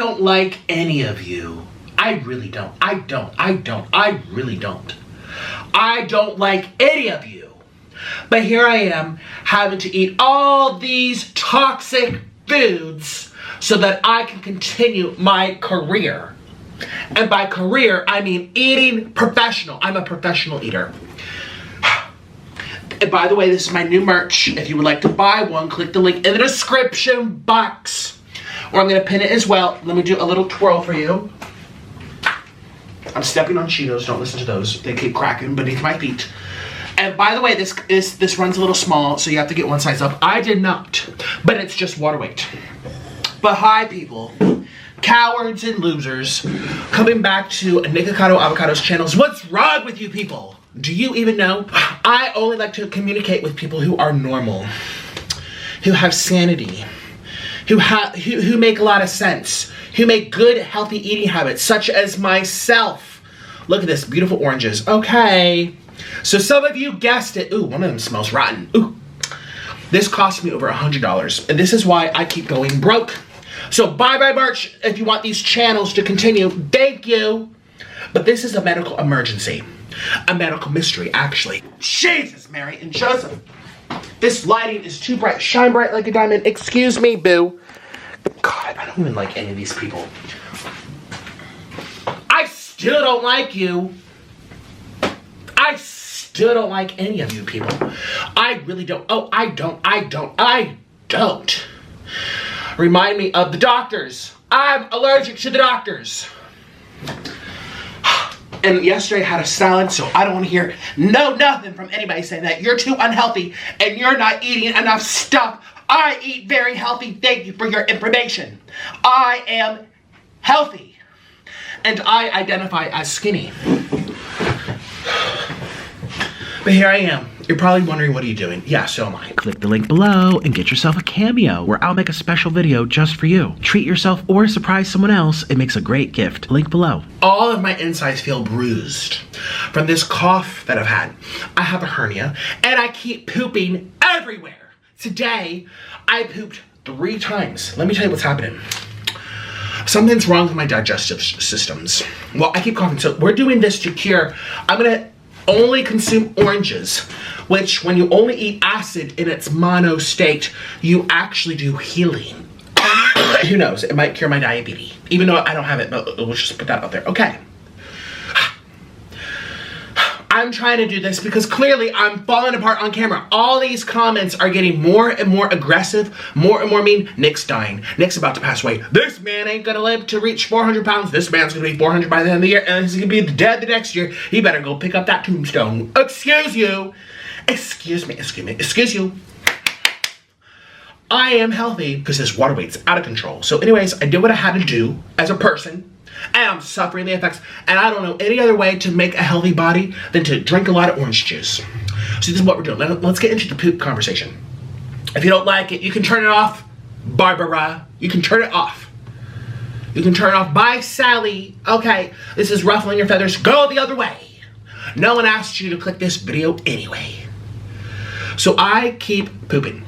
don't like any of you. I really don't. I really don't. I don't like any of you. But here I am having to eat all these toxic foods so that I can continue my career. And by career, I mean eating professional. I'm a professional eater. And by the way, this is my new merch. If you would like to buy one, click the link in the description box. Or I'm going to pin it as well. Let me do a little twirl for you. I'm stepping on Cheetos. Don't listen to those. They keep cracking beneath my feet. And by the way, this runs a little small, so you have to get one size up. I did not, but it's just water weight. But hi, people. Cowards and losers. Coming back to Nikocado Avocado's channels. What's wrong with you people? Do you even know? I only like to communicate with people who are normal, who have sanity, who make a lot of sense, who make good, healthy eating habits, such as myself. Look at this, beautiful oranges. Okay, so some of you guessed it. Ooh, one of them smells rotten. Ooh, this cost me over $100, and this is why I keep going broke. So buy my merch if you want these channels to continue. Thank you. But this is a medical emergency. A medical mystery, actually. Jesus, Mary and Joseph. This lighting is too bright. Shine bright like a diamond. Excuse me, boo. God, I don't even like any of these people. I still don't like you. I still don't like any of you people. I really don't. Oh, I don't. Remind me of the doctors. I'm allergic to the doctors. And yesterday I had a salad, so I don't want to hear nothing from anybody saying that you're too unhealthy and you're not eating enough stuff. I eat very healthy. Thank you for your information. I am healthy. And I identify as skinny. But here I am. You're probably wondering, what are you doing? Yeah, so am I. Click the link below and get yourself a cameo where I'll make a special video just for you. Treat yourself or surprise someone else. It makes a great gift. Link below. All of my insides feel bruised from this cough that I've had. I have a hernia and I keep pooping everywhere. Today, I pooped 3 times. Let me tell you what's happening. Something's wrong with my digestive systems. Well, I keep coughing, so we're doing this to cure. I'm gonna only consume oranges, which when you only eat acid in its mono state, you actually do healing. Who knows, it might cure my diabetes. Even though I don't have it, but we'll just put that out there. Okay. I'm trying to do this because clearly I'm falling apart on camera. All these comments are getting more and more aggressive, more and more mean. Nick's dying. Nick's about to pass away. This man ain't gonna live to reach 400 pounds. This man's gonna be 400 by the end of the year, and he's gonna be dead the next year. He better go pick up that tombstone. Excuse you. Excuse me. Excuse you. I am healthy because this water weight's out of control. So anyways, I did what I had to do as a person. And I'm suffering the effects. And I don't know any other way to make a healthy body than to drink a lot of orange juice. So this is what we're doing. Let's get into the poop conversation. If you don't like it, you can turn it off. Barbara, you can turn it off. You can turn it off. Bye, Sally. Okay, this is ruffling your feathers. Go the other way. No one asked you to click this video anyway. So I keep pooping.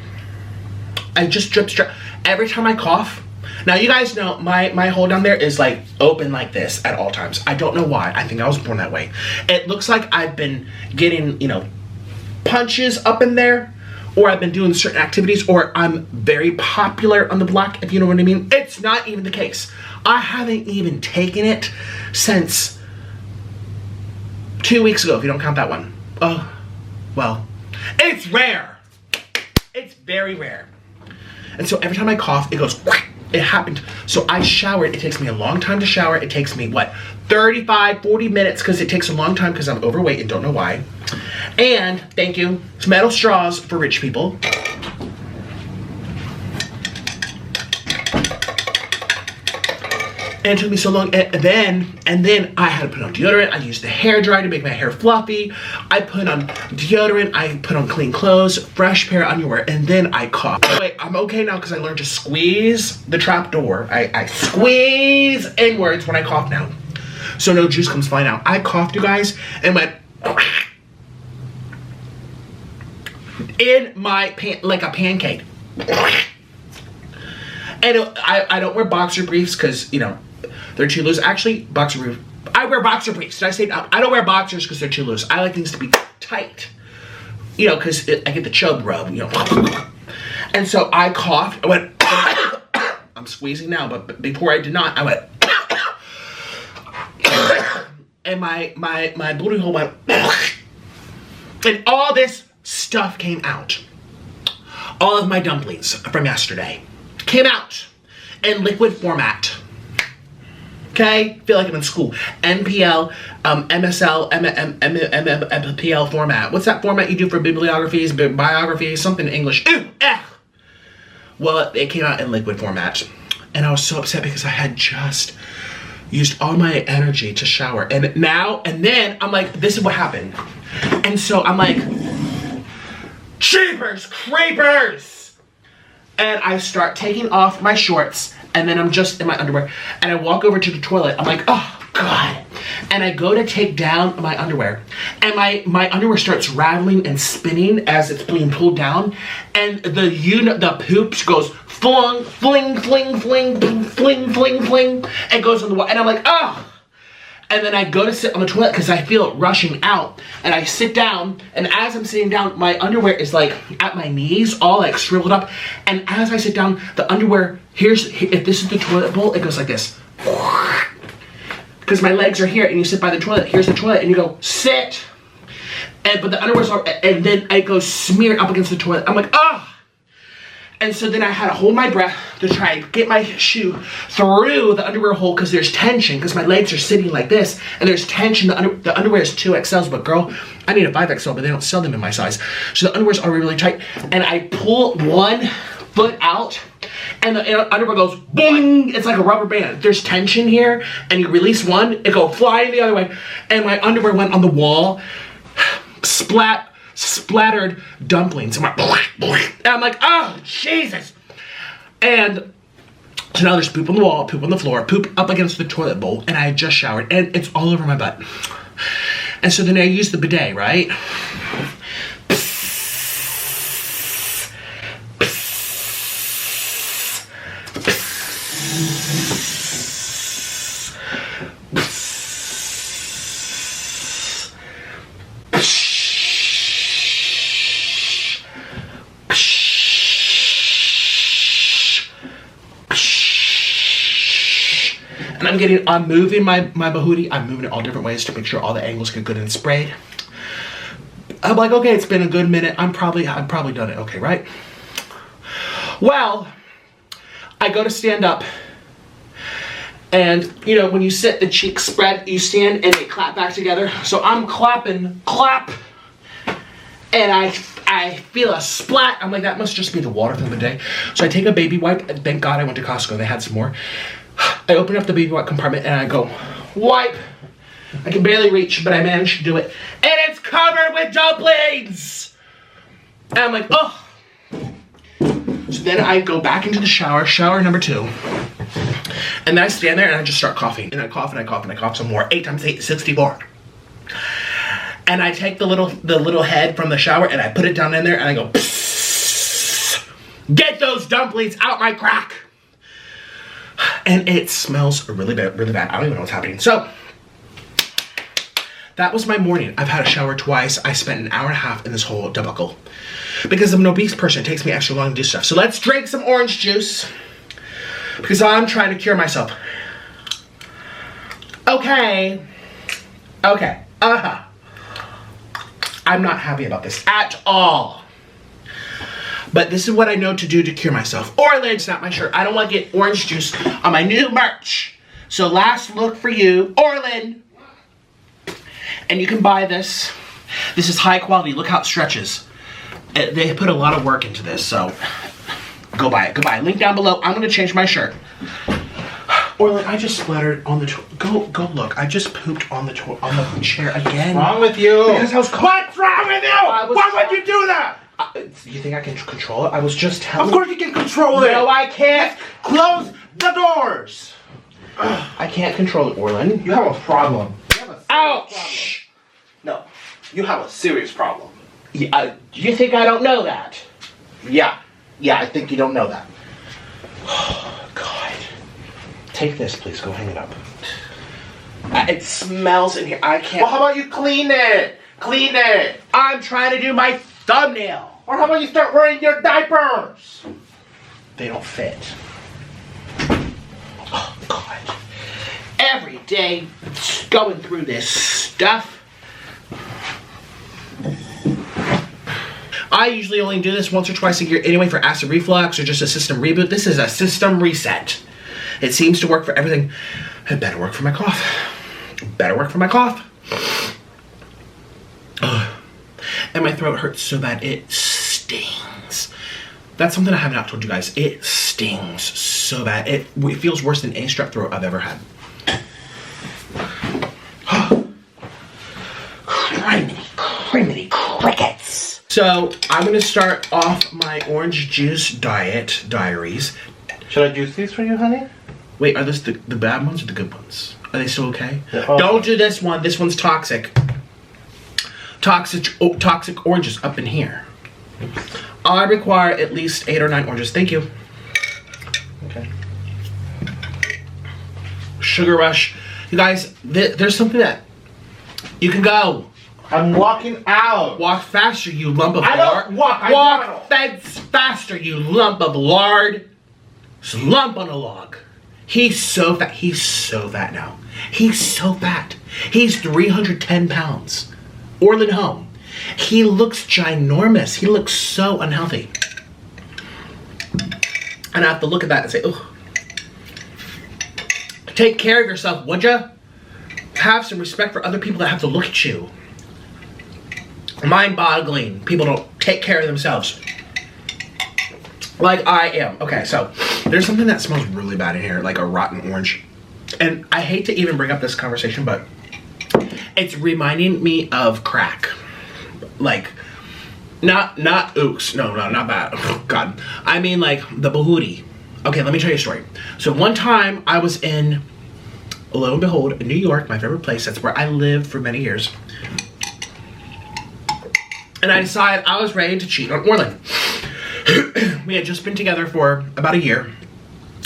I just drip. Every time I cough. Now you guys know my hole down there is like open like this at all times. I don't know why. I think I was born that way. It looks like I've been getting, punches up in there, or I've been doing certain activities, or I'm very popular on the block, if you know what I mean. It's not even the case. I haven't even taken it since 2 weeks ago, if you don't count that one. Oh, well, it's rare. It's very rare. And so every time I cough, it goes, it happened. So I showered. It takes me a long time to shower. It takes me, 35, 40 minutes, because it takes a long time because I'm overweight and don't know why. And, thank you, it's metal straws for rich people. And it took me so long, and then I had to put on deodorant. I used the hair dryer to make my hair fluffy. I put on deodorant, I put on clean clothes, fresh pair of underwear, and then I coughed. Wait, I'm okay now because I learned to squeeze the trap door. I squeeze inwards when I cough now, so no juice comes flying out. I coughed, you guys, and went in my like a pancake. And I don't wear boxer briefs because, you know, they're too loose. Actually, boxer briefs. I wear boxer briefs. Did I say I don't wear boxers because they're too loose. I like things to be tight. You know, because I get the chub rub, you know. And so I coughed. I went, I'm squeezing now, but before I did not, I went, and my booty hole went, and all this stuff came out. All of my dumplings from yesterday came out in liquid format. Okay? Feel like I'm in school. NPL, MSL, MPL format. What's that format you do for bibliographies, biographies, something in English? Ew, Well, it came out in liquid format. And I was so upset because I had just used all my energy to shower. And then I'm like, this is what happened. And so I'm like, Jeepers creepers! And I start taking off my shorts, and then I'm just in my underwear, and I walk over to the toilet. I'm like, oh God. And I go to take down my underwear, and my underwear starts rattling and spinning as it's being pulled down, and the poops goes fling, fling, fling, fling, fling, fling, fling, and goes on the wall, and I'm like, oh. And then I go to sit on the toilet because I feel it rushing out. And I sit down, and as I'm sitting down, my underwear is like at my knees, all like shriveled up. And as I sit down, the underwear, if this is the toilet bowl, it goes like this. Because my legs are here, and you sit by the toilet. Here's the toilet, and you go, sit. But the underwear's all, and then I go smeared up against the toilet. I'm like, oh. And so then I had to hold my breath to try and get my shoe through the underwear hole because there's tension, because my legs are sitting like this, and there's tension. The underwear is 2XLs, but girl, I need a 5XL, but they don't sell them in my size. So the underwear's already really tight, and I pull one foot out, and the underwear goes boing. It's like a rubber band. There's tension here, and you release one, it goes flying the other way, and my underwear went on the wall, splattered dumplings. And I'm like, oh, Jesus. And so now there's poop on the wall, poop on the floor, poop up against the toilet bowl, and I just showered, and it's all over my butt. And so then I use the bidet, right? And I'm moving my bahootie. I'm moving it all different ways to make sure all the angles get good and sprayed. I'm like, okay, it's been a good minute. I'm probably done it. Okay, right? Well, I go to stand up, and you know when you sit, the cheeks spread. You stand and they clap back together. So I'm clapping, clap, and I feel a splat. I'm like, that must just be the water from the bidet. So I take a baby wipe. Thank God I went to Costco. They had some more. I open up the baby wipe compartment and I go, wipe. I can barely reach, but I managed to do it. And it's covered with dumplings! And I'm like, oh. So then I go back into the shower number 2. And then I stand there and I just start coughing. And I cough and I cough and I cough some more. 8 times 8 is 64. And I take the little head from the shower and I put it down in there and I go, psst, get those dumplings out my crack! And it smells really bad, really bad. I don't even know what's happening. So, that was my morning. I've had a shower twice. I spent an hour and a half in this whole debacle. Because I'm an obese person, it takes me extra long to do stuff. So let's drink some orange juice. Because I'm trying to cure myself. Okay. Okay. I'm not happy about this at all. But this is what I know to do to cure myself. Orland, snap my shirt. I don't want to get orange juice on my new merch. So last look for you, Orland. And you can buy this. This is high quality. Look how it stretches. They put a lot of work into this, so go buy it. Go buy it. Link down below. I'm going to change my shirt. Orland, I just splattered on the go look. I just pooped on the chair again. What's wrong with you? Because I was what's wrong with you? Why would you do that? You think I can control it? I was just telling. Of course you can control it. No, I can't. Close the doors. I can't control it, Orland. You have a problem. Ouch! No, you have a serious problem. Yeah, you think I don't know that? Yeah, I think you don't know that. Take this, please. Go hang it up. It smells in here. I can't. Well, how about you clean it? Clean it. I'm trying to do my thumbnail. Or how about you start wearing your diapers? They don't fit. Oh, God. Every day going through this stuff. I usually only do this once or twice a year anyway for acid reflux or just a system reboot. This is a system reset. It seems to work for everything. It better work for my cough. Better work for my cough. Ugh. And my throat hurts so bad it stings. That's something I have not told you guys. It stings so bad. It feels worse than any strep throat I've ever had. Criminy crickets. So I'm gonna start off my orange juice diaries. Should I juice these for you, honey? Wait, are this the bad ones or the good ones? Are they still okay? Yeah. Don't do this one. This one's toxic. Toxic oranges up in here. I require at least 8 or 9 oranges. Thank you. Okay. Sugar rush. You guys, there's something that you can go. I'm walking out. Walk faster, you lump of I lard. don't walk. I Walk waddle. faster, you lump of lard. Lump on a log. He's so fat. He's so fat now. He's so fat. He's 310 pounds. Orland home. He looks ginormous. He looks so unhealthy. And I have to look at that and say, ugh. Take care of yourself, would ya? Have some respect for other people that have to look at you. Mind-boggling. People don't take care of themselves. Like I am. Okay, so there's something that smells really bad in here, like a rotten orange. And I hate to even bring up this conversation, but it's reminding me of crack. Like, not ooks. No, not that. Oh, God. I mean, like, the bahootie. Okay, let me tell you a story. So one time I was in, lo and behold, New York, my favorite place. That's where I lived for many years. And I decided I was ready to cheat on Orland. We had just been together for about a year.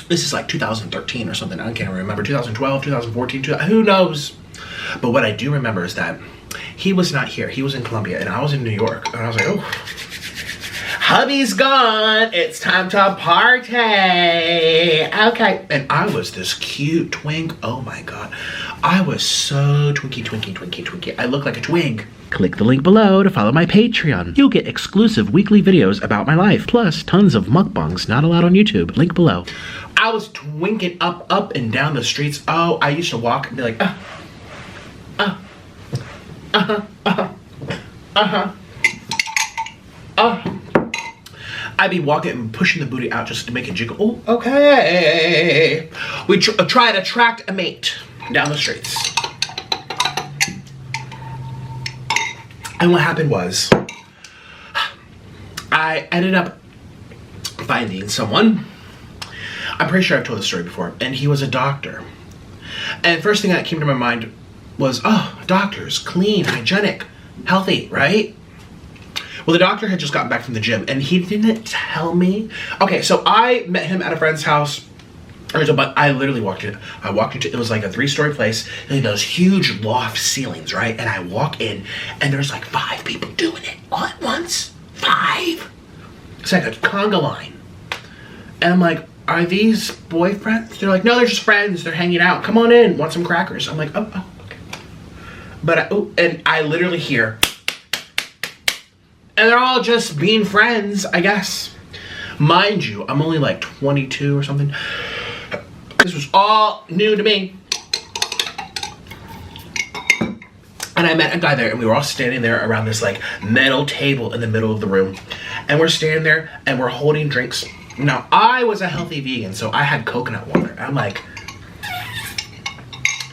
This is like 2013 or something. I can't remember. 2012, 2014, who knows? But what I do remember is that he was not here. He was in Colombia and I was in New York. And I was like, oh, hubby's gone. It's time to party. Okay. And I was this cute twink. Oh my God. I was so twinky. I look like a twig. Click the link below to follow my Patreon. You'll get exclusive weekly videos about my life, plus tons of mukbangs not allowed on YouTube. Link below. I was twinking up and down the streets. Oh, I used to walk and be like, I'd be walking and pushing the booty out just to make it jiggle. Oh, okay. We try to attract a mate down the streets. And what happened was, I ended up finding someone. I'm pretty sure I've told this story before. And he was a doctor. And first thing that came to my mind was, oh, doctors, clean, hygienic, healthy, right? Well, the doctor had just gotten back from the gym and he didn't tell me. Okay, so I met him at a friend's house. But I literally walked in. It was like a 3-story place, and those huge loft ceilings, right? And I walk in, and there's like 5 people doing it all at once. 5. It's like a conga line. And I'm like, are these boyfriends? They're like, no, they're just friends. They're hanging out. Come on in. Want some crackers? I'm like, oh, okay. But and I literally hear, and they're all just being friends, I guess. Mind you, I'm only like 22 or something. This was all new to me. And I met a guy there and we were all standing there around this like metal table in the middle of the room. And we're standing there and we're holding drinks. Now, I was a healthy vegan, so I had coconut water. I'm like,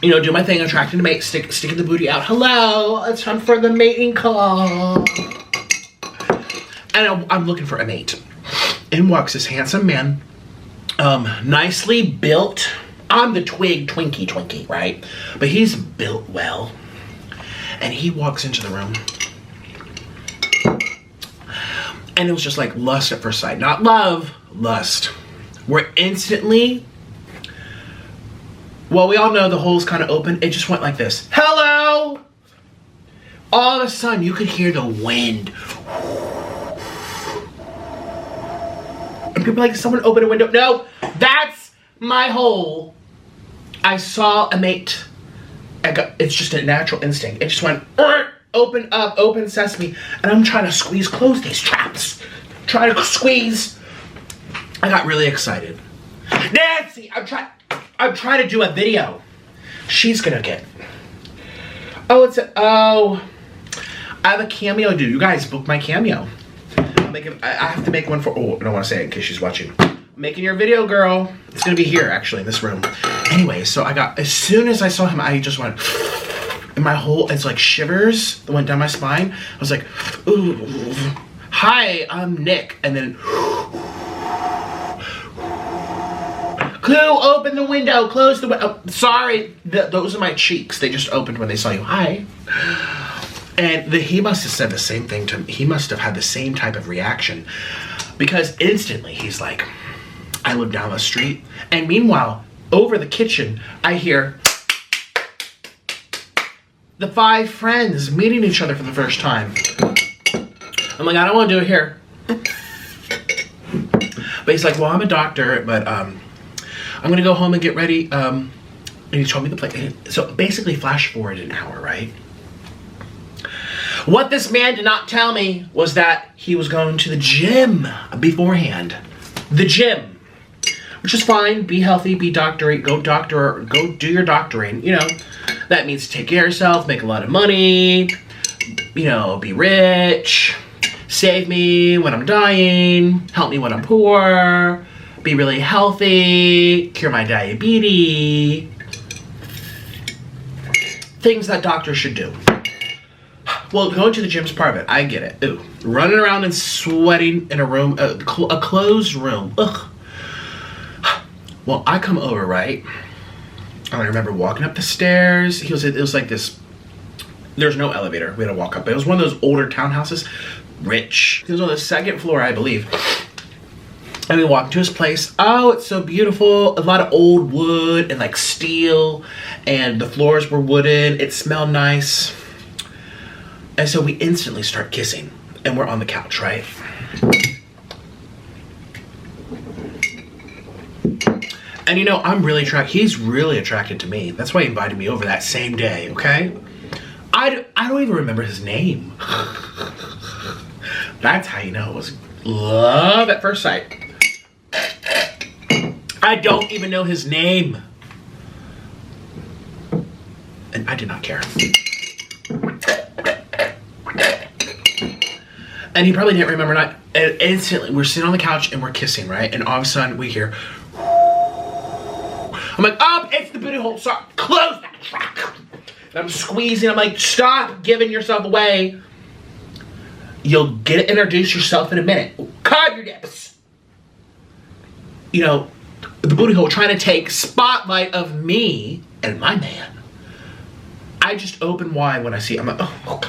you know, do my thing, attracting a mate, sticking the booty out. Hello, it's time for the mating call. And I'm looking for a mate. In walks this handsome man. Nicely built. I'm the twinky, right? But he's built well. And he walks into the room. And it was just like lust at first sight. Not love, lust. We're instantly Well, we all know the hole's kind of open. It just went like this. Hello! All of a sudden, you could hear the wind. And people are like, someone open a window. No, that's my hole. I saw a mate. It's just a natural instinct. It just went, open up, open sesame. And I'm trying to close these traps. Trying to squeeze. I got really excited. Nancy, I'm trying to do a video. She's gonna get. I have a cameo due. You guys book my cameo. I have to make one for, I don't want to say it in case she's watching. I'm making your video, girl. It's gonna be here, actually, in this room. Anyway, so as soon as I saw him, I just went, and my whole, it's like shivers that went down my spine. I was like, ooh, hi, I'm Nick. And then, Clue, open the window, close the window. Oh, sorry, those are my cheeks. They just opened when they saw you. Hi. And he must have said the same thing to me. He must have had the same type of reaction. Because instantly, he's like, I live down the street. And meanwhile, over the kitchen, I hear the 5 friends meeting each other for the first time. I'm like, I don't want to do it here. But he's like, well, I'm a doctor, but I'm going to go home and get ready. And he told me the place. So basically, flash forward an hour, right? What this man did not tell me was that he was going to the gym beforehand. The gym. Which is fine. Be healthy, be doctorate, go do your doctoring. You know, that means take care of yourself, make a lot of money, you know, be rich, save me when I'm dying, help me when I'm poor, be really healthy, cure my diabetes. Things that doctors should do. Well, going to the gym's part of it. I get it. Ooh, running around and sweating in a room, a closed room. Ugh. Well, I come over, right? And I remember walking up the stairs. It was like this. There's no elevator. We had to walk up. It was one of those older townhouses. Rich. It was on the 2nd floor, I believe. And we walked to his place. Oh, it's so beautiful. A lot of old wood and like steel. And the floors were wooden. It smelled nice. And so we instantly start kissing. And we're on the couch, right? And you know, I'm really attracted. He's really attracted to me. That's why he invited me over that same day, okay? I don't even remember his name. That's how you know it was love at first sight. I don't even know his name. And I did not care. And he probably didn't remember. And instantly, we're sitting on the couch and we're kissing, right? And all of a sudden, we hear... I'm like, oh, it's the booty hole. Sorry, close that truck. And I'm squeezing. I'm like, stop giving yourself away. You'll introduce yourself in a minute. Calm your dips. You know, the booty hole trying to take spotlight of me and my man. I just open wide when I see it. I'm like, oh, God.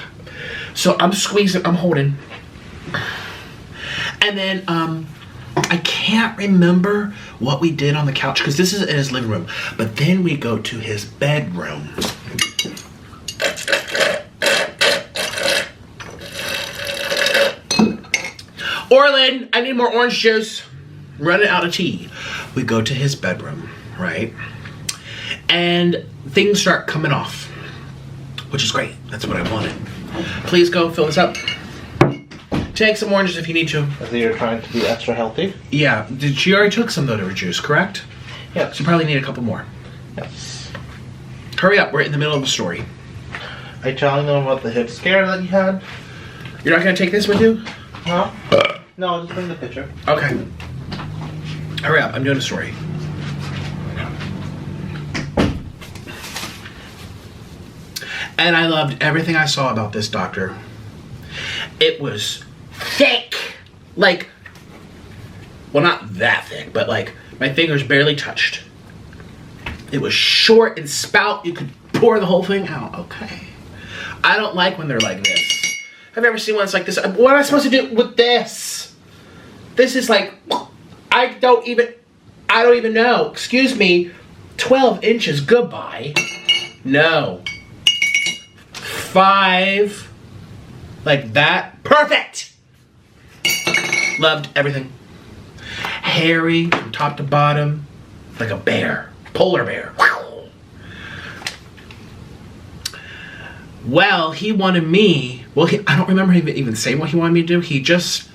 So I'm squeezing. I'm holding. And then, I can't remember what we did on the couch because this is in his living room. But then we go to his bedroom. Orlin, I need more orange juice. Running out of tea. We go to his bedroom, right? And things start coming off, which is great. That's what I wanted. Please go fill this up. Take some oranges if you need to. I think you're trying to be extra healthy. Yeah. She already took some though to reduce, correct? Yeah. So you probably need a couple more. Yes. Hurry up. We're in the middle of the story. Are you telling them about the hip scare that you had? You're not going to take this with you? No. No, I'll just bring the picture. Okay. Hurry up. I'm doing a story. And I loved everything I saw about this doctor. It was thick. Like, well, not that thick, but like my fingers barely touched. It was short and spout. You could pour the whole thing out. Okay. I don't like when they're like this. Have you ever seen one that's like this? What am I supposed to do with this? This is like, I don't even know. Excuse me. 12 inches, goodbye. No. 5. Like that. Perfect! Loved everything. Hairy from top to bottom. Like a bear. Polar bear. Well, he wanted me... Well, I don't remember him even saying what he wanted me to do. He just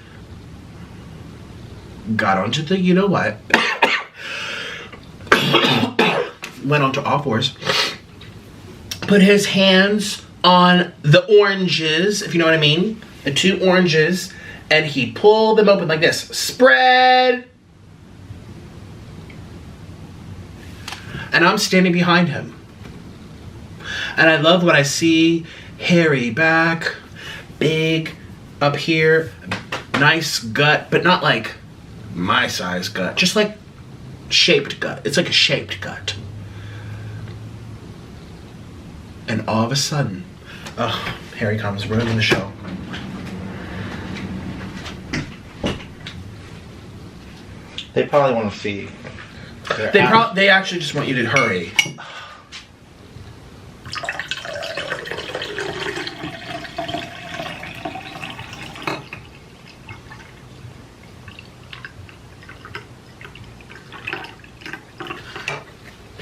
got onto the you-know-what. Went onto all fours. Put his hands on the oranges, if you know what I mean. The 2 oranges. And he pulled them open like this. Spread! And I'm standing behind him. And I love what I see. Hairy back. Big up here. Nice gut. But not like my size gut. Just like shaped gut. It's like a shaped gut. And all of a sudden, oh, here he comes, ruining the show. They probably want to see. They actually just want you to hurry.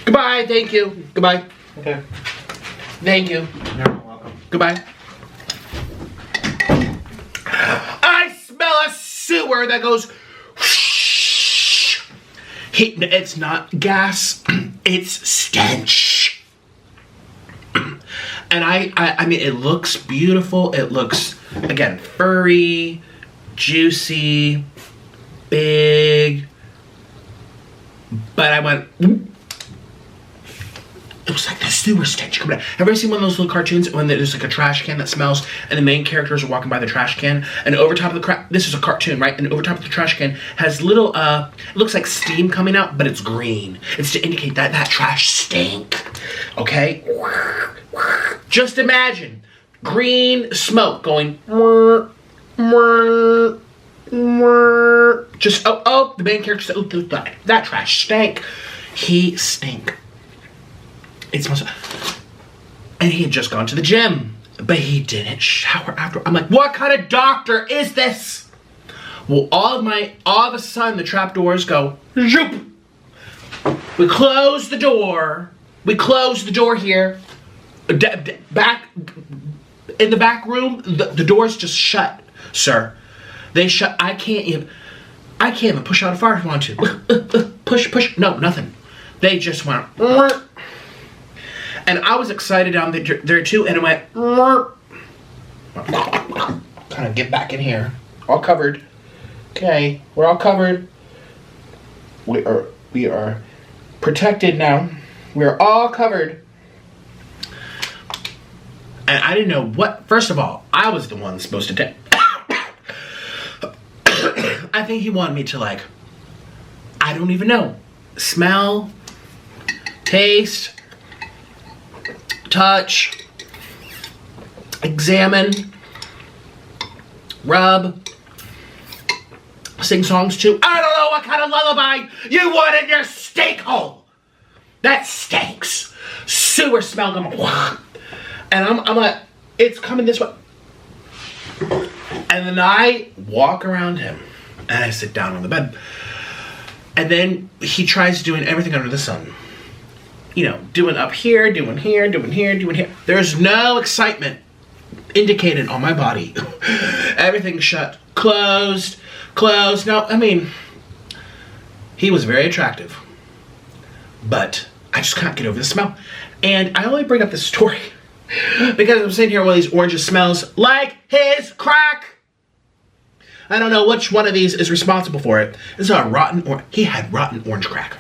Goodbye, thank you. Goodbye. Okay. Thank you. You're welcome. Goodbye. I smell a sewer that goes whoosh. It's not gas, it's stench. And I mean, it looks beautiful. It looks, again, furry, juicy, big. But I went, it was like the sewer stench coming out. Have you ever seen one of those little cartoons when there's like a trash can that smells and the main characters are walking by the trash can and over top of the this is a cartoon, right? And over top of the trash can has little, it looks like steam coming out, but it's green. It's to indicate that that trash stank, okay? Just imagine green smoke going, just, oh, the main character said, oh, that trash stank. He stink. It smells, and he had just gone to the gym, but he didn't shower after. I'm like, what kind of doctor is this? Well, all of a sudden the trap doors go, zoop. We close the door. We close the door here. Back in the back room, the doors just shut, sir. They shut. I can't even push out a fart if I want to. Push. No, nothing. They just went. And I was excited down there too, and it went. Kind of get back in here. All covered. Okay, we're all covered. We are protected now. We are all covered. And I didn't know what. First of all, I was the one supposed to take. I think he wanted me to, like, I don't even know. Smell, taste, touch, examine, rub, sing songs too. I don't know what kind of lullaby you want in your steak hole. That stinks. Sewer smell going. And I'm like, it's coming this way. And then I walk around him and I sit down on the bed. And then he tries doing everything under the sun. You know, doing up here, doing here, doing here, doing here. There's no excitement indicated on my body. Everything's shut. Closed. No, I mean, he was very attractive. But I just can't get over the smell. And I only bring up this story because I'm sitting here while these oranges smells like his crack. I don't know which one of these is responsible for it. This is a rotten orange. He had rotten orange crack.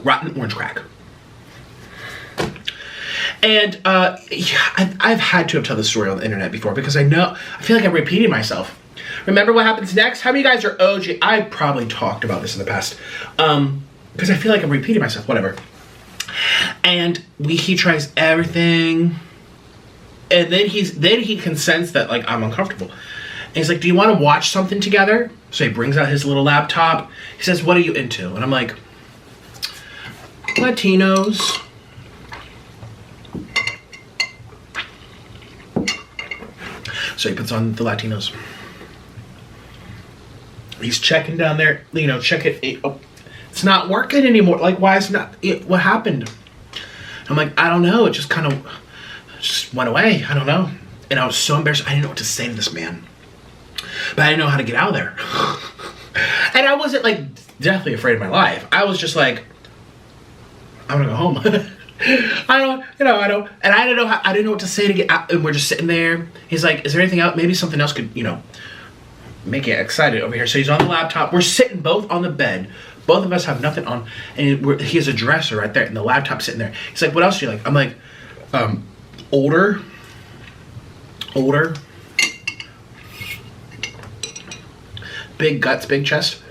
Rotten orange crack. And I've had to have told this story on the internet before because I feel like I'm repeating myself. Remember what happens next? How many of you guys are OG? I probably talked about this in the past. Because I feel like I'm repeating myself, whatever. And he tries everything. And then he consents that, like, I'm uncomfortable. And he's like, do you want to watch something together? So he brings out his little laptop. He says, what are you into? And I'm like, Latinos. So he puts on the Latinos. He's checking down there, you know, check it. Oh, it's not working anymore. Like, why is it not? What happened? I'm like, I don't know. It just kind of just went away. I don't know. And I was so embarrassed. I didn't know what to say to this man. But I didn't know how to get out of there. And I wasn't like deathly afraid of my life. I was just like, I'm gonna go home. I don't, you know, I don't, and I didn't know what to say to get out. And we're just sitting there. He's like, is there anything else? Maybe something else could, you know, make you excited over here. So he's on the laptop. We're sitting both on the bed. Both of us have nothing on. And he has a dresser right there. And the laptop's sitting there. He's like, what else do you like? I'm like, older. Big guts, big chest.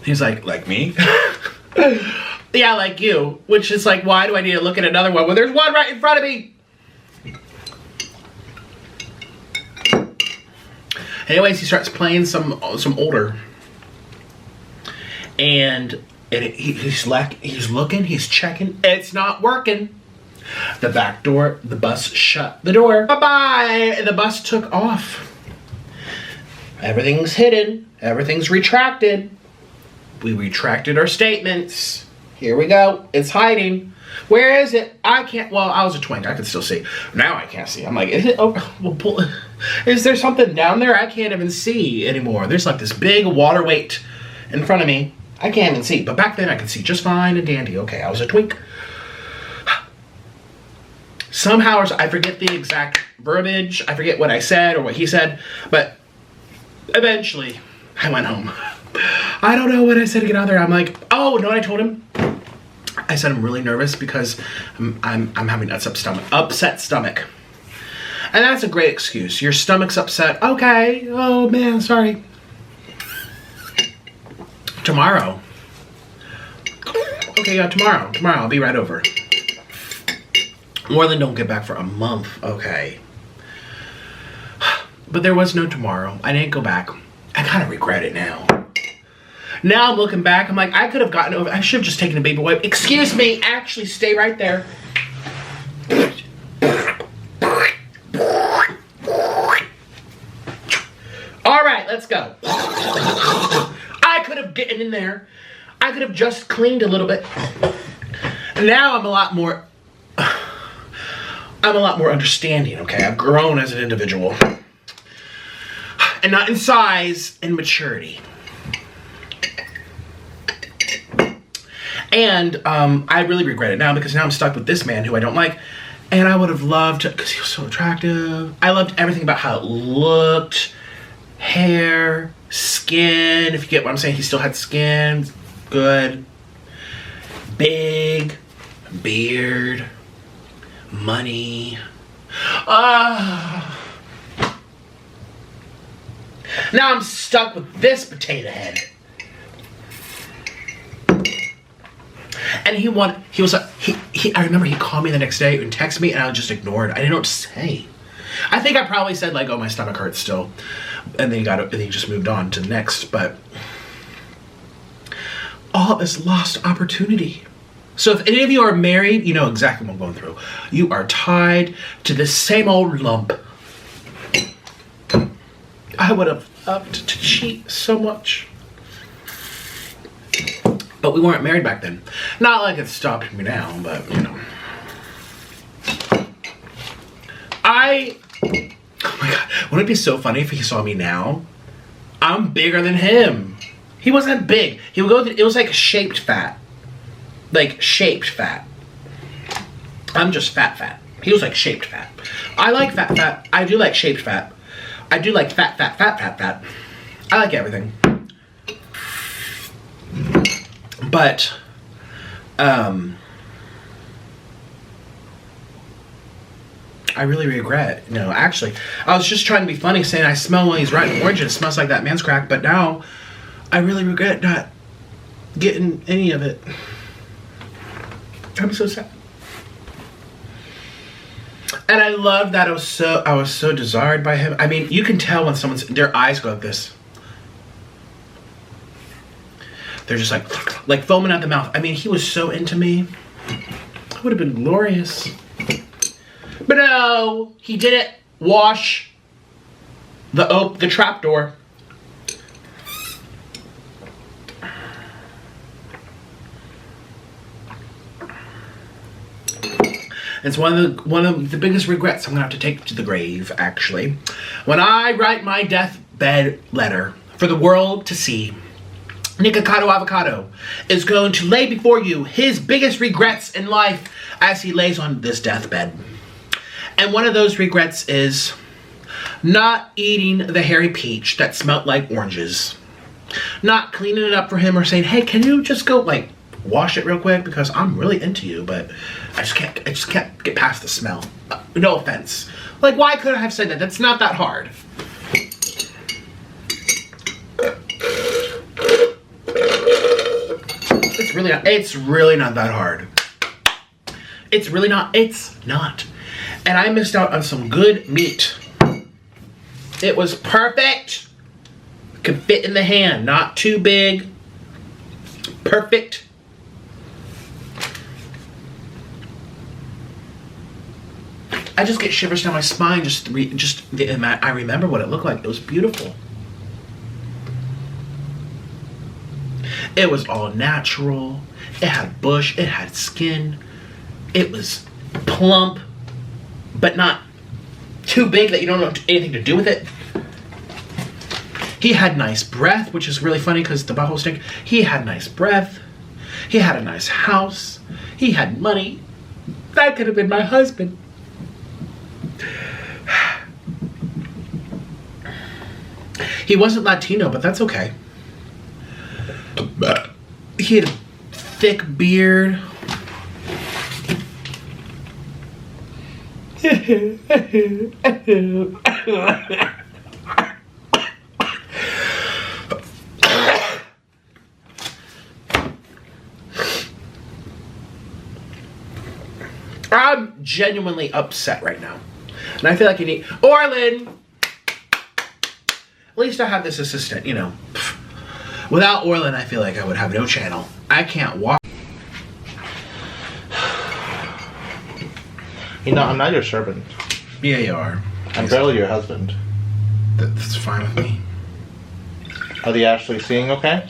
He's like me? Yeah, like you. Which is like, why do I need to look at another one when there's one right in front of me? Anyways, he starts playing some older. And he's looking, he's checking. It's not working. The back door, the bus shut the door. Bye-bye. And the bus took off. Everything's hidden. Everything's retracted. We retracted our statements. Here we go. It's hiding. Where is it? I can't. Well, I was a twink. I could still see. Now I can't see. I'm like, is it? Oh, well, is there something down there? I can't even see anymore. There's like this big water weight in front of me. I can't even see. But back then I could see just fine and dandy. Okay, I was a twink. Somehow, I forget the exact verbiage. I forget what I said or what he said. But eventually, I went home. I don't know what I said to get out of there. I'm like, oh, no, I told him. I said I'm really nervous because I'm having upset stomach. And that's a great excuse. Your stomach's upset. Okay. Oh, man, sorry. Tomorrow. Okay, yeah, tomorrow. Tomorrow, I'll be right over. More than don't get back for a month. Okay. But there was no tomorrow. I didn't go back. I kind of regret it now. Now I'm looking back, I'm like, I could have gotten over. I should have just taken a baby wipe. Excuse me, actually stay right there. All right, let's go. I could have gotten in there. I could have just cleaned a little bit. And now I'm a lot more understanding, okay? I've grown as an individual. And not in size and maturity. And I really regret it now because now I'm stuck with this man who I don't like. And I would have loved to, because he was so attractive. I loved everything about how it looked. Hair, skin, if you get what I'm saying. He still had skin. Good. Big. Beard. Money. Now I'm stuck with this potato head. And I remember he called me the next day and texted me and I just ignored. I didn't know what to say. I think I probably said like, oh, my stomach hurts still. And then he just moved on to the next. But all this lost opportunity. So if any of you are married, you know exactly what I'm going through. You are tied to this same old lump. I would have loved to cheat so much. But we weren't married back then. Not like it stopped me now, but, you know. Oh my God. Wouldn't it be so funny if he saw me now? I'm bigger than him. He wasn't big. He would go, it was like shaped fat. Like shaped fat. I'm just fat. He was like shaped fat. I like fat. I do like shaped fat. I do like fat. I like everything. But, I really regret, actually, I was just trying to be funny saying I smell when he's rotten orange and it smells like that man's crack, but now I really regret not getting any of it. I'm so sad. And I love that I was so desired by him. I mean, you can tell when their eyes go like this. They're just like foaming at the mouth. I mean, he was so into me. It would have been glorious. But no, he didn't wash the trap door. It's one of the biggest regrets I'm gonna have to take to the grave, actually. When I write my deathbed letter for the world to see, Nikocado Avocado is going to lay before you his biggest regrets in life as he lays on this deathbed. And one of those regrets is not eating the hairy peach that smelled like oranges. Not cleaning it up for him or saying, hey, can you just go like wash it real quick because I'm really into you, but I just can't get past the smell. No offense. Like, why could I have said that? That's not that hard. It's really not that hard. It's not. And I missed out on some good meat. It was perfect. Could fit in the hand, not too big. Perfect. I just get shivers down my spine. I remember what it looked like. It was beautiful. It was all natural. It had bush. It had skin. It was plump, but not too big that you don't know anything to do with it. He had nice breath, which is really funny because the butthole stink. He had nice breath. He had a nice house. He had money. That could have been my husband. He wasn't Latino, but that's okay. He had a thick beard. I'm genuinely upset right now. And I feel like you need... Orlin! At least I have this assistant, you know. Without Orlin, I feel like I would have no channel. I can't walk. You know, I'm not your servant. Yeah, you are. I'm barely your husband. That's fine with me. Are they actually seeing okay?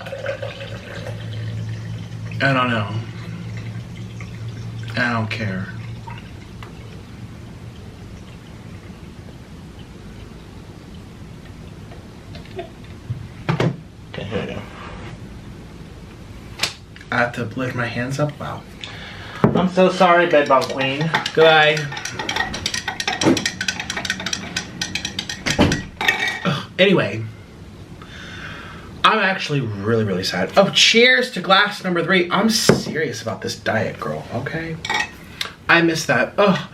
I don't know. I don't care. Okay, here we go. I have to lift my hands up? Wow. I'm so sorry, bedbug queen. Goodbye. Anyway, I'm actually really, really sad. Oh, cheers to glass number 3. I'm serious about this diet, girl, okay? I miss that. Oh,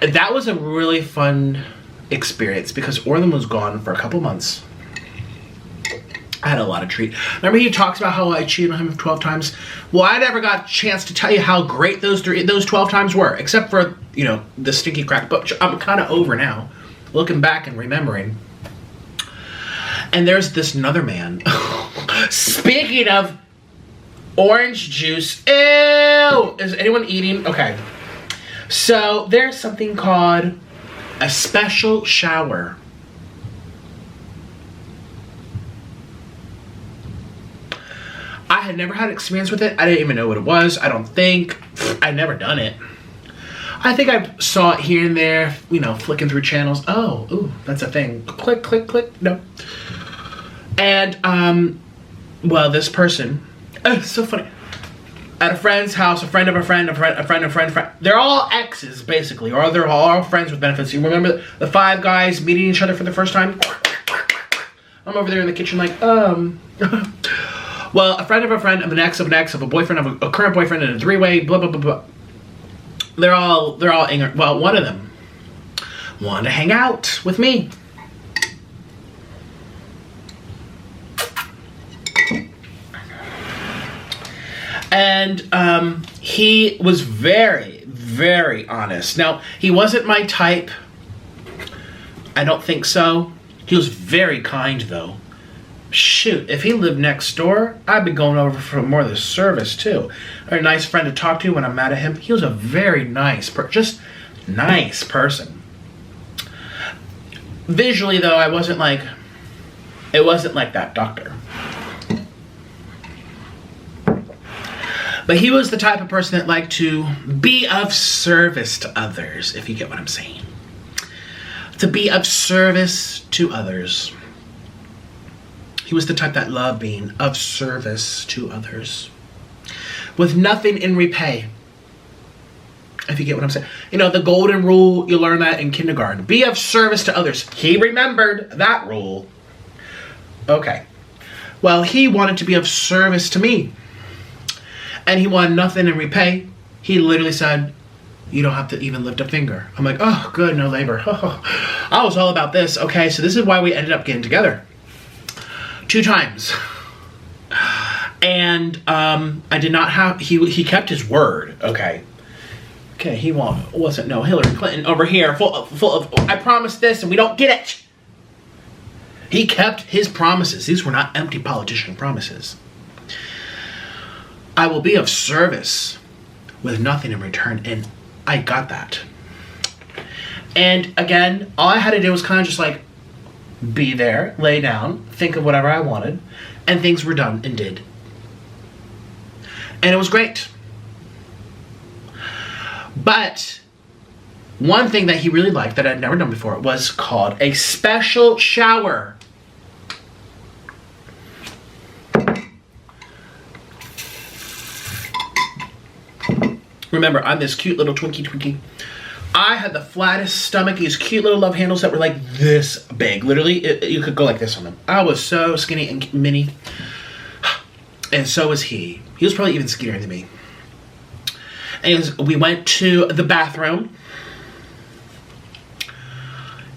that was a really fun experience because Orlin was gone for a couple months. I had a lot of treat. Remember he talks about how I cheated on him 12 times? Well, I never got a chance to tell you how great those 12 times were, except for, you know, the stinky crack. But I'm kind of over now, looking back and remembering. And there's this another man. Speaking of orange juice, ew! Is anyone eating? Okay. So there's something called a special shower. I had never had experience with it. I didn't even know what it was. I don't think. I'd never done it. I think I saw it here and there, you know, flicking through channels. Oh, ooh, that's a thing. Click, click, click. No. And, well, this person, it's so funny. At a friend's house, a friend of a friend, a friend, a friend, a friend, a friend. They're all exes, basically, or they're all friends with benefits. You remember the 5 guys meeting each other for the first time? I'm over there in the kitchen like, Well, a friend of a friend, of an ex, of an ex, of a boyfriend, of a current boyfriend, and a 3-way, blah, blah, blah, blah. They're all angry. Well, one of them wanted to hang out with me. And he was very, very honest. Now, he wasn't my type. I don't think so. He was very kind, though. Shoot, if he lived next door, I'd be going over for more of the service, too. A nice friend to talk to when I'm mad at him. He was a very nice just nice person. Visually, though, it wasn't like that doctor. But he was the type of person that liked to be of service to others, if you get what I'm saying. To be of service to others. He was the type that loved being of service to others. With nothing in repay. If you get what I'm saying. You know, the golden rule, you learn that in kindergarten. Be of service to others. He remembered that rule. Okay. Well, he wanted to be of service to me. And he wanted nothing in repay. He literally said, you don't have to even lift a finger. I'm like, oh, good, no labor. I was all about this. Okay, so this is why we ended up getting together. 2 times. And I did not have, he kept his word. Okay. Okay, he wasn't no Hillary Clinton over here full of, I promised this and we don't get it. He kept his promises. These were not empty politician promises. I will be of service with nothing in return. And I got that. And again, all I had to do was kind of just like be there, lay down, think of whatever I wanted, and things were done and did. And it was great. But one thing that he really liked that I'd never done before was called a special shower. Remember, I'm this cute little Twinkie. I had the flattest stomach, these cute little love handles that were like this big. Literally, you could go like this on them. I was so skinny and mini. And so was he. He was probably even skinnier than me. And we went to the bathroom.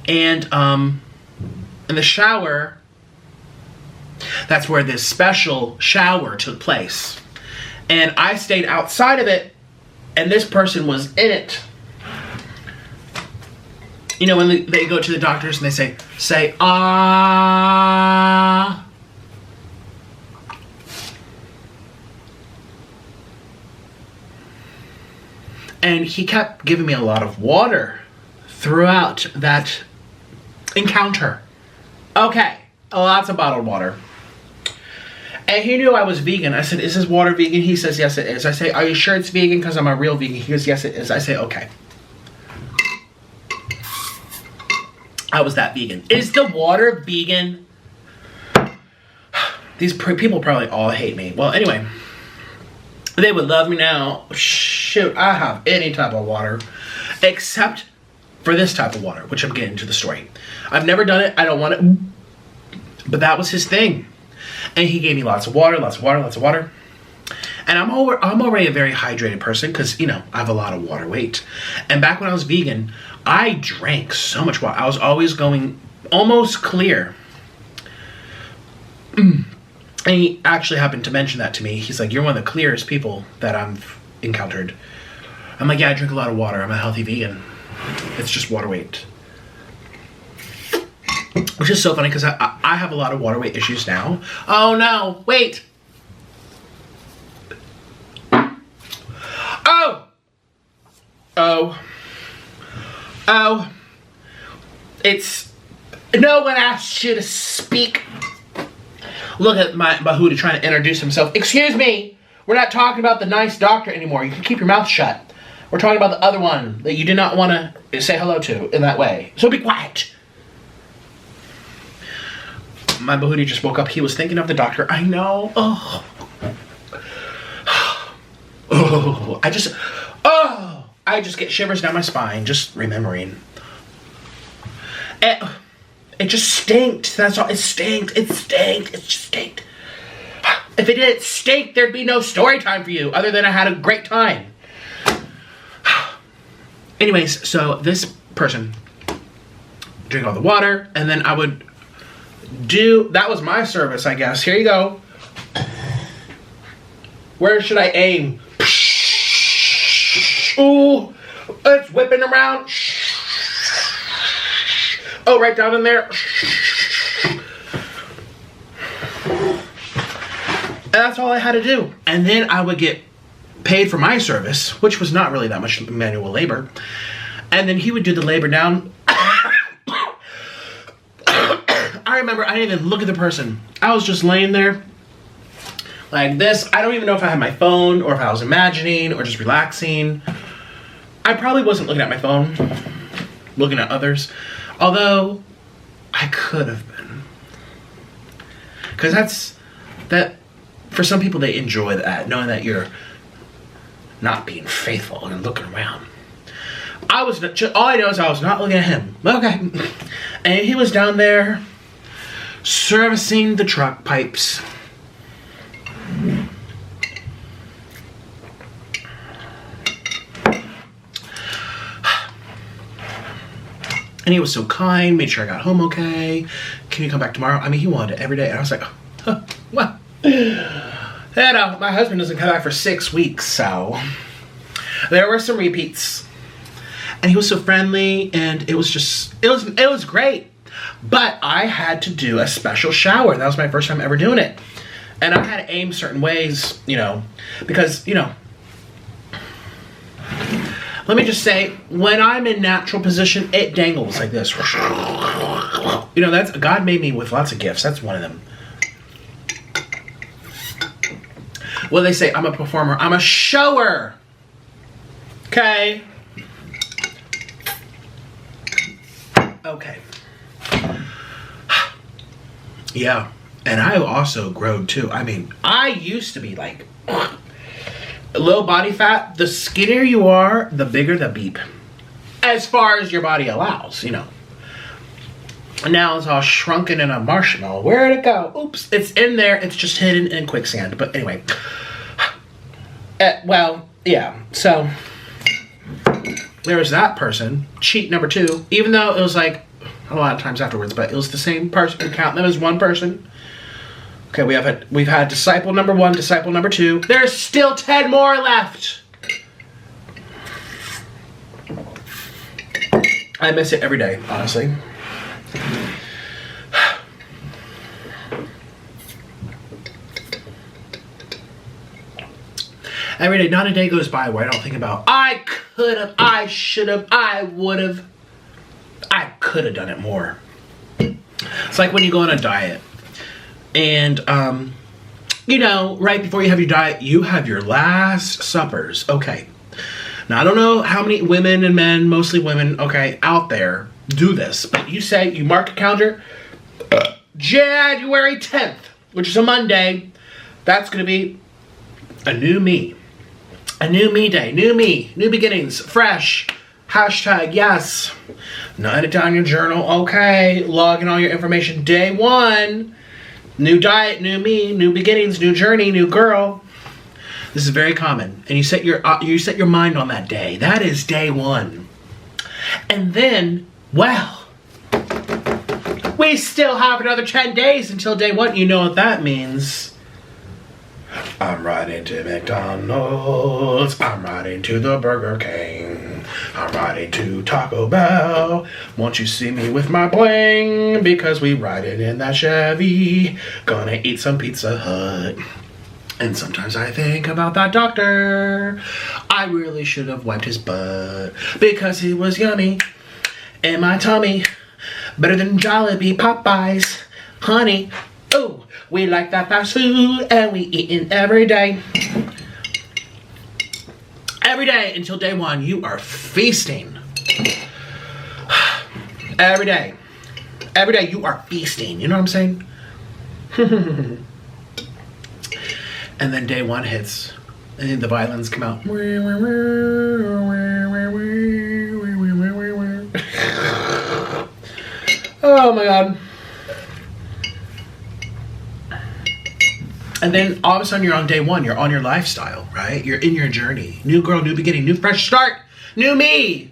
And in the shower, that's where this special shower took place. And I stayed outside of it. And this person was in it. You know, when they go to the doctors and they say, ah. And he kept giving me a lot of water throughout that encounter. Okay, lots of bottled water. And he knew I was vegan. I said, is this water vegan? He says, yes, it is. I say, are you sure it's vegan? Because I'm a real vegan. He goes, yes, it is. I say, okay. I was that vegan. Is the water vegan? These people probably all hate me. Well, anyway. They would love me now. Shoot, I have any type of water. Except for this type of water, which I'm getting to the story. I've never done it. I don't want it. But that was his thing. And he gave me lots of water. And I'm already a very hydrated person because, you know, I have a lot of water weight. And back when I was vegan, I drank so much water. I was always going almost clear. And he actually happened to mention that to me. He's like, you're one of the clearest people that I've encountered. I'm like, yeah, I drink a lot of water. I'm a healthy vegan. It's just water weight. Which is so funny because I have a lot of water weight issues now. Oh no, wait. Oh. It's, no one asked you to speak. Look at my Bahuda trying to introduce himself. Excuse me, we're not talking about the nice doctor anymore. You can keep your mouth shut. We're talking about the other one that you did not want to say hello to in that way. So be quiet. My Bahuda just woke up. He was thinking of the doctor. I know. Oh. I just get shivers down my spine just remembering. It just stinked. That's all. It stinked. It just stinked. If it didn't stink, there'd be no story time for you other than I had a great time. Anyways, so this person drink all the water, and then I would that was my service, I guess. Here you go. Where should I aim? Ooh, it's whipping around. Oh, right down in there. And that's all I had to do. And then I would get paid for my service, which was not really that much manual labor. And then he would do the labor down. I remember I didn't even look at the person. I was just laying there like this. I don't even know if I had my phone or if I was imagining or just relaxing. I probably wasn't looking at my phone, looking at others. Although I could have been. Because that for some people, they enjoy that, knowing that you're not being faithful and looking around. All I know is I was not looking at him. Okay. And he was down there servicing the truck pipes. And he was so kind, made sure I got home okay. Can you come back tomorrow? I mean, he wanted it every day. And I was like, huh, well. And my husband doesn't come back for 6 weeks, so there were some repeats. And he was so friendly, and it was great. But I had to do a special shower. That was my first time ever doing it. And I had to aim certain ways, because, let me just say, when I'm in natural position, it dangles like this. That's God made me with lots of gifts. That's one of them. Well, they say I'm a performer. I'm a shower. Okay. Okay. Yeah. And I also growed too. I mean, I used to be like low body fat. The skinnier you are, the bigger the beep. As far as your body allows, Now it's all shrunken in a marshmallow. Where'd it go? Oops, it's in there. It's just hidden in quicksand. But anyway. Well, yeah. So there was that person, cheat number 2. Even though it was like a lot of times afterwards, but it was the same person. We count them as one person. Okay, we've had disciple number 1, disciple number 2. There's still 10 more left. I miss it every day, honestly. Every day, not a day goes by where I don't think about, I could have, I should have, I would have, I could have done it more. It's like when you go on a diet and, right before you have your diet, you have your last suppers. Okay. Now, I don't know how many women and men, mostly women, okay, out there do this, but you mark a calendar, January 10th, which is a Monday, that's going to be a new me. A new me day, new me, new beginnings, fresh, hashtag yes. Note it down in your journal, okay, log in all your information, day 1, new diet, new me, new beginnings, new journey, new girl. This is very common, and you set your mind on that day. That is day 1. And then, well, we still have another 10 days until day 1. You know what that means. I'm riding to McDonald's. I'm riding to the Burger King. I'm riding to Taco Bell. Won't you see me with my bling? Because we riding in that Chevy. Gonna eat some Pizza Hut. And sometimes I think about that doctor. I really should have wiped his butt. Because he was yummy in my tummy. Better than Jollibee, Popeyes, honey. Ooh. We like that fast food, and we eatin' every day. Every day until day 1, you are feasting. Every day. Every day you are feasting. You know what I'm saying? And then day 1 hits, and then the violins come out. Oh my God. And then all of a sudden you're on day 1. You're on your lifestyle, right? You're in your journey. New girl, new beginning, new fresh start, new me.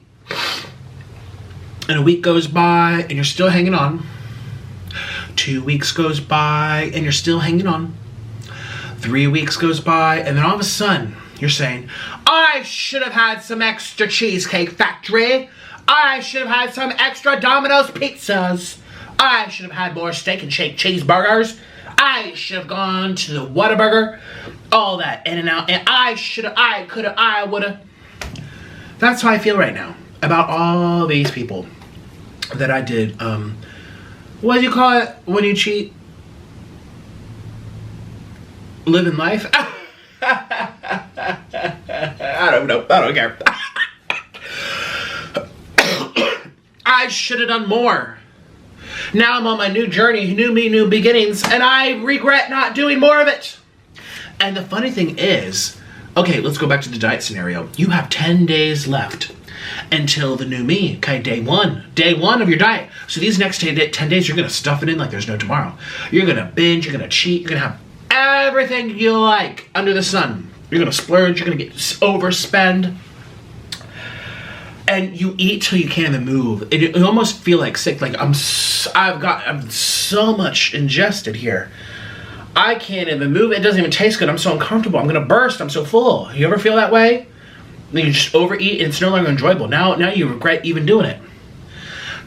And a week goes by and you're still hanging on. 2 weeks goes by and you're still hanging on. 3 weeks goes by and then all of a sudden You're saying, I should have had some extra Cheesecake Factory. I should have had some extra Domino's pizzas. I should have had more Steak and Shake cheeseburgers. I should have gone to the Whataburger. All that in and out. And I should have, I could have, I would have. That's how I feel right now about all these people that I did. What do you call it when you cheat? Living life? I don't know. I don't care. I should have done more. Now I'm on my new journey, new me, new beginnings, and I regret not doing more of it. And the funny thing is, okay, let's go back to the diet scenario. You have 10 days left until the new me, okay, day one of your diet. So these next 10 days, you're going to stuff it in like there's no tomorrow. You're going to binge, you're going to cheat, you're going to have everything you like under the sun. You're going to splurge, you're going to get overspend. And you eat till you can't even move. And you almost feel like sick. Like I'm so much ingested here. I can't even move. It doesn't even taste good. I'm so uncomfortable. I'm gonna burst. I'm so full. You ever feel that way? Then you just overeat and it's no longer enjoyable. Now you regret even doing it.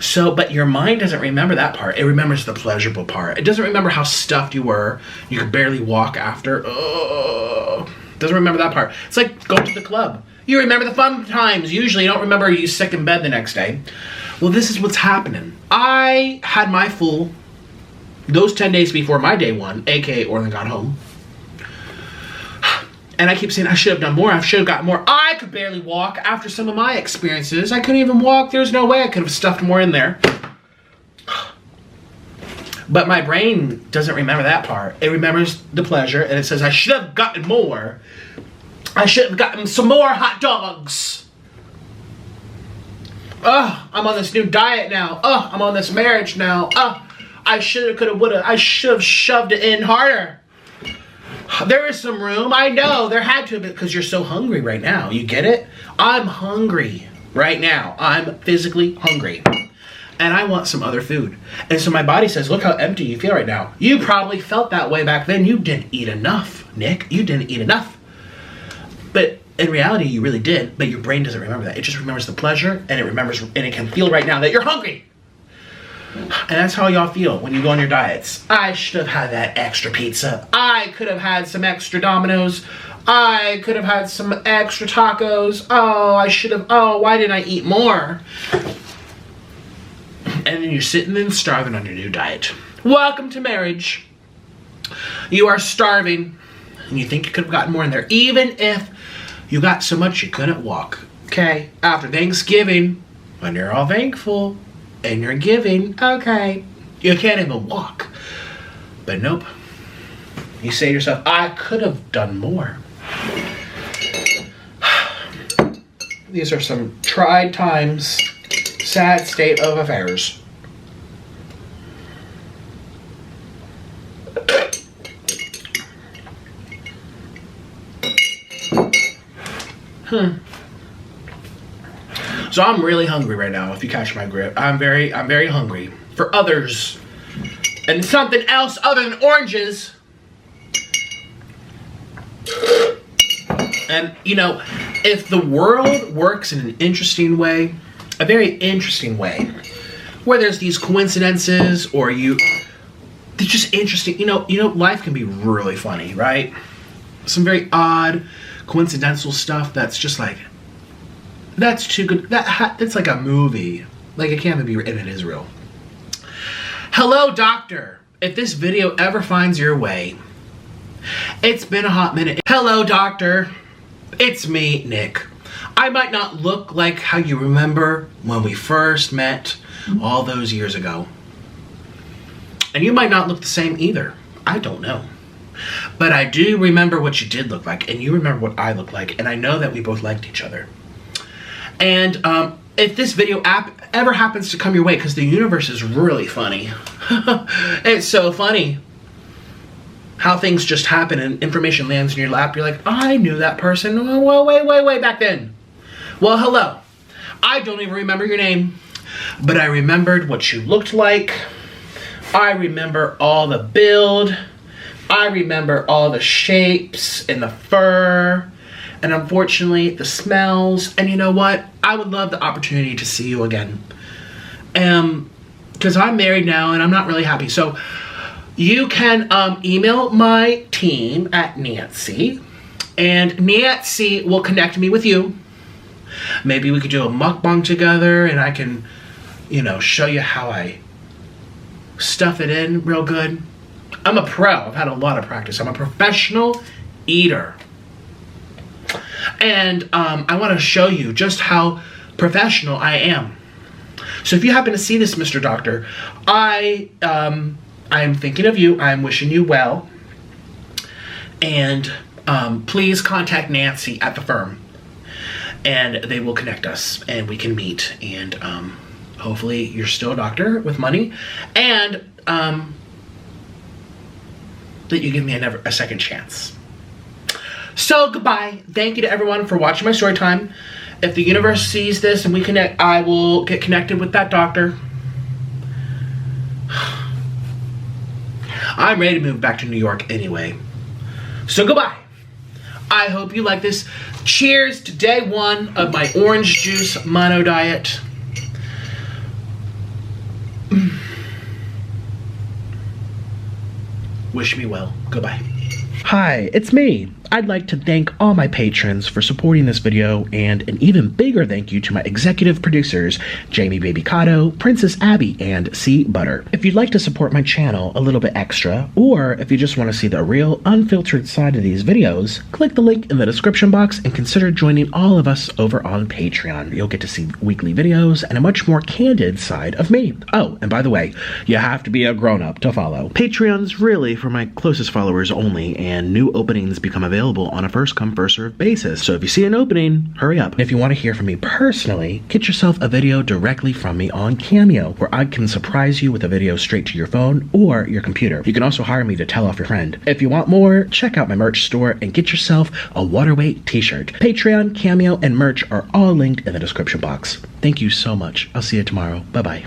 So, but your mind doesn't remember that part. It remembers the pleasurable part. It doesn't remember how stuffed you were. You could barely walk after. Oh, doesn't remember that part. It's like going to the club. You remember the fun times. Usually you don't remember you sick in bed the next day. Well, this is what's happening. I had my full those 10 days before my day one, aka Orlin got home. And I keep saying I should have done more. I should have gotten more. I could barely walk after some of my experiences. I couldn't even walk. There's no way I could have stuffed more in there. But my brain doesn't remember that part. It remembers the pleasure, and it says I should have gotten more. I should have gotten some more hot dogs. I'm on this new diet now. I'm on this marriage now. I should have, could have, would have. I should have shoved it in harder. There is some room. I know there had to be because you're so hungry right now. You get it? I'm hungry right now. I'm physically hungry. And I want some other food. And so my body says, look how empty you feel right now. You probably felt that way back then. You didn't eat enough, Nick. You didn't eat enough. But in reality, you really did. But your brain doesn't remember that. It just remembers the pleasure. And it remembers, and it can feel right now that you're hungry. And that's how y'all feel when you go on your diets. I should have had that extra pizza. I could have had some extra Domino's. I could have had some extra tacos. Oh, I should have. Oh, why didn't I eat more? And then you're sitting and starving on your new diet. Welcome to marriage. You are starving. And you think you could have gotten more in there. Even if you got so much you couldn't walk. Okay? After Thanksgiving, when you're all thankful and you're giving, okay, you can't even walk. But nope. You say to yourself, I could have done more. These are some tried times. Sad state of affairs. So I'm really hungry right now, if you catch my grip. I'm very hungry. For others. And something else other than oranges. And, you know, if the world works in an interesting way, a very interesting way, where there's these coincidences, or they're just interesting. You know, life can be really funny, right? Some very odd, coincidental stuff that's just like, that's too good. That's like a movie. Like it can't even be written in Israel. Hello, doctor. If this video ever finds your way, it's been a hot minute. Hello, doctor. It's me, Nick. I might not look like how you remember when we first met all those years ago. And you might not look the same either. I don't know. But I do remember what you did look like, and you remember what I look like, and I know that we both liked each other. And if this video ever happens to come your way, because the universe is really funny. It's so funny how things just happen and information lands in your lap. You're like, I knew that person way back then. Well, hello. I don't even remember your name, but I remembered what you looked like. I remember all the build. I remember all the shapes and the fur and unfortunately the smells, and you know what? I would love the opportunity to see you again. Because I'm married now and I'm not really happy. So you can email my team at Nancy, and Nancy will connect me with you. Maybe we could do a mukbang together and I can, you know, show you how I stuff it in real good. I'm a pro. I've had a lot of practice. I'm a professional eater. And I want to show you just how professional I am. So if you happen to see this, Mr. Doctor, I am thinking of you. I'm wishing you well. And please contact Nancy at the firm. And they will connect us and we can meet. And hopefully you're still a doctor with money. And that you give me a second chance. So goodbye. Thank you to everyone for watching my story time. If the universe sees this and we connect, I will get connected with that doctor. I'm ready to move back to New York anyway. So goodbye. I hope you like this. Cheers to day 1 of my orange juice mono diet. Wish me well. Goodbye. Hi, it's me. I'd like to thank all my patrons for supporting this video, and an even bigger thank you to my executive producers, Jamie Babycado, Princess Abbie, and C Butter. If you'd like to support my channel a little bit extra, or if you just want to see the real, unfiltered side of these videos, click the link in the description box and consider joining all of us over on Patreon. You'll get to see weekly videos and a much more candid side of me. Oh, and by the way, you have to be a grown-up to follow. Patreon's really for my closest followers only, and new openings become available on a first-come, first-served basis. So if you see an opening, hurry up. And if you want to hear from me personally, get yourself a video directly from me on Cameo, where I can surprise you with a video straight to your phone or your computer. You can also hire me to tell off your friend. If you want more, check out my merch store and get yourself a Waterweight t-shirt. Patreon, Cameo, and merch are all linked in the description box. Thank you so much. I'll see you tomorrow. Bye-bye.